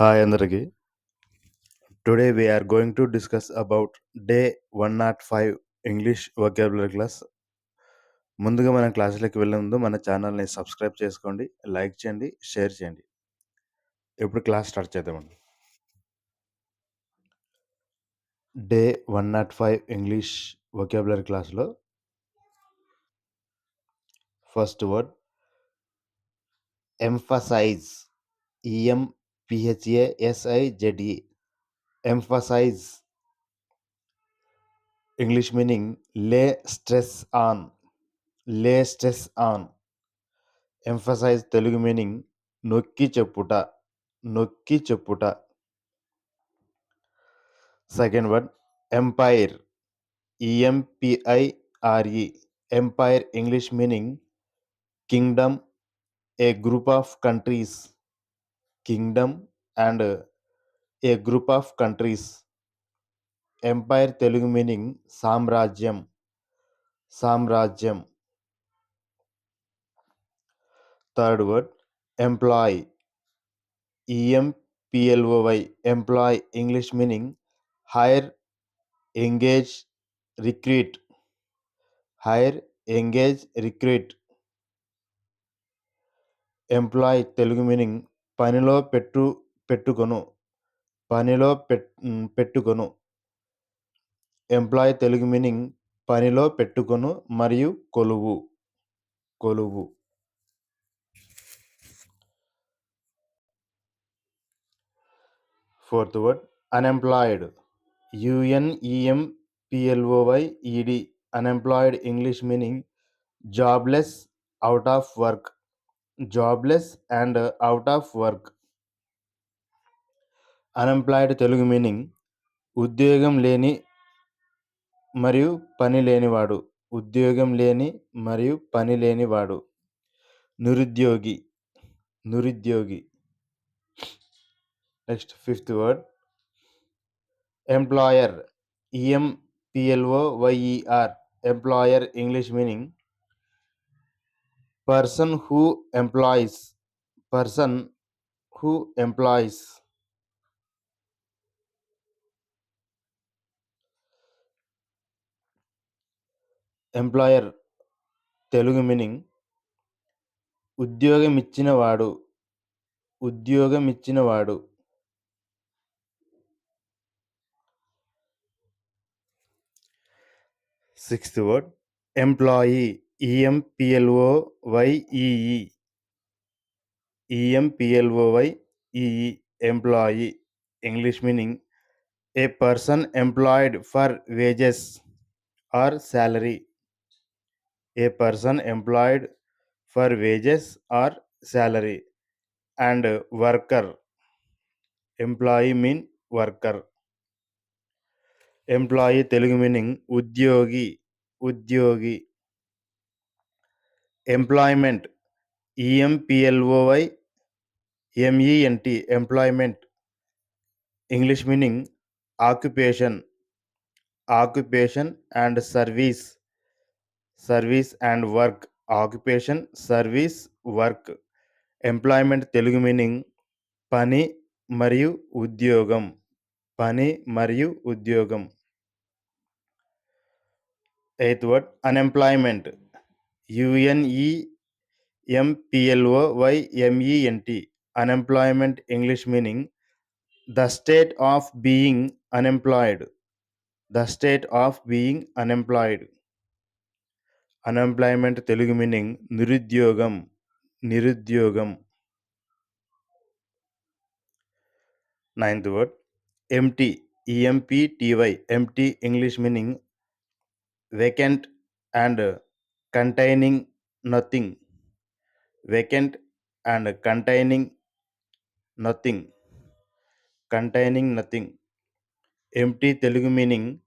Hi అందరికి. Today we are going to discuss about day 105 English vocabulary class. ముందుగా మన క్లాసులోకి వెళ్ళే ముందు మన ఛానల్ని సబ్స్క్రైబ్ చేసుకోండి, లైక్ చేయండి, షేర్ చేయండి. ఇప్పుడు క్లాస్ స్టార్ట్ చేద్దామండి. డే 105 ఇంగ్లీష్ vocabulary క్లాస్లో first word emphasize. EMPHASIZE. Emphasize. English meaning lay stress on. Lay stress on. Emphasize Telugu meaning నొక్కి చెప్పుట. నొక్కి చెప్పుట. Second word empire. EMPIRE. Empire English meaning kingdom, a group of countries. Kingdom and a group of countries. Empire Telugu meaning సామ్రాజ్యం. సామ్రాజ్యం. Third word employ. EMPLOY. Employ English meaning hire, engage, recruit. Hire, engage, recruit. Employ Telugu meaning పనిలో పెట్టుకొను. పనిలో పెట్టుకొను. Employee Telugu meaning పనిలో పెట్టుకొను మరియు కొలువు. కొలువు. Fourth word unemployed. UNEMPLOYED. Unemployed English meaning jobless, out of work. Jobless and out of work. Unemployed Telugu meaning ఉద్యోగం లేని మరియు పని లేనివాడు. ఉద్యోగం లేని మరియు పని లేనివాడు. నిరుద్యోగి. నిరుద్యోగి. Next fifth word employer. EMPLOYER. Employer English meaning person who employs. Person who employs. Employer Telugu meaning ఉద్యోగమిచ్చినవాడు. ఉద్యోగమిచ్చినవాడు. Sixth word employee. EMPLOYEE. EMPLOYEE. Employee English meaning a person employed for wages or salary. A person employed for wages or salary. And worker. Employee mean worker. Employee Telugu meaning ఉద్యోగి. ఉద్యోగి. Employment. EMPLOYMENT. Employment English meaning occupation. Occupation and service. Service and work. Occupation, service, work. Employment Telugu meaning పని మరియు ఉద్యోగం. పని మరియు ఉద్యోగం. Eighth word unemployment. UNEMPLOYMENT. Unemployment English meaning the state of being unemployed. The state of being unemployed. Unemployment Telugu meaning నిరుద్యోగం. నిరుద్యోగం. Ninth word empty. EMPTY. Empty English meaning vacant and containing nothing. Vacant and containing nothing. Containing nothing. Empty Telugu meaning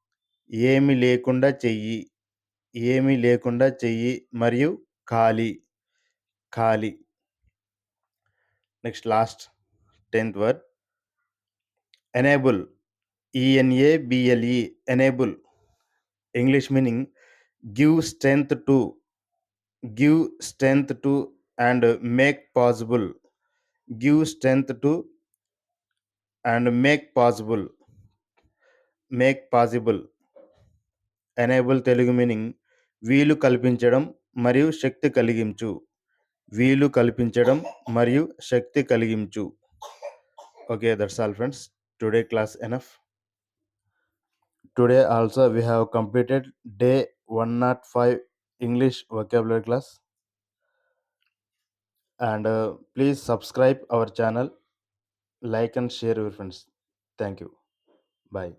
ఏమి లేకుండా చెయ్యి. ఏమి లేకుండా చెయ్యి మరియు ఖాళీ. ఖాళీ. Next last 10th word enable. ENABLE. Enable English meaning give strength to. Give strength to and make possible. Give strength to and make possible. Enable Telugu meaning వీలు కల్పించడం మరియు శక్తి కలిగించు. వీలు కల్పించడం మరియు శక్తి కలిగించు. Okay, that's all friends. Today class enough. Today also we have completed day 105 English vocabulary class, and please subscribe our channel, like and share your friends. Thank you. Bye.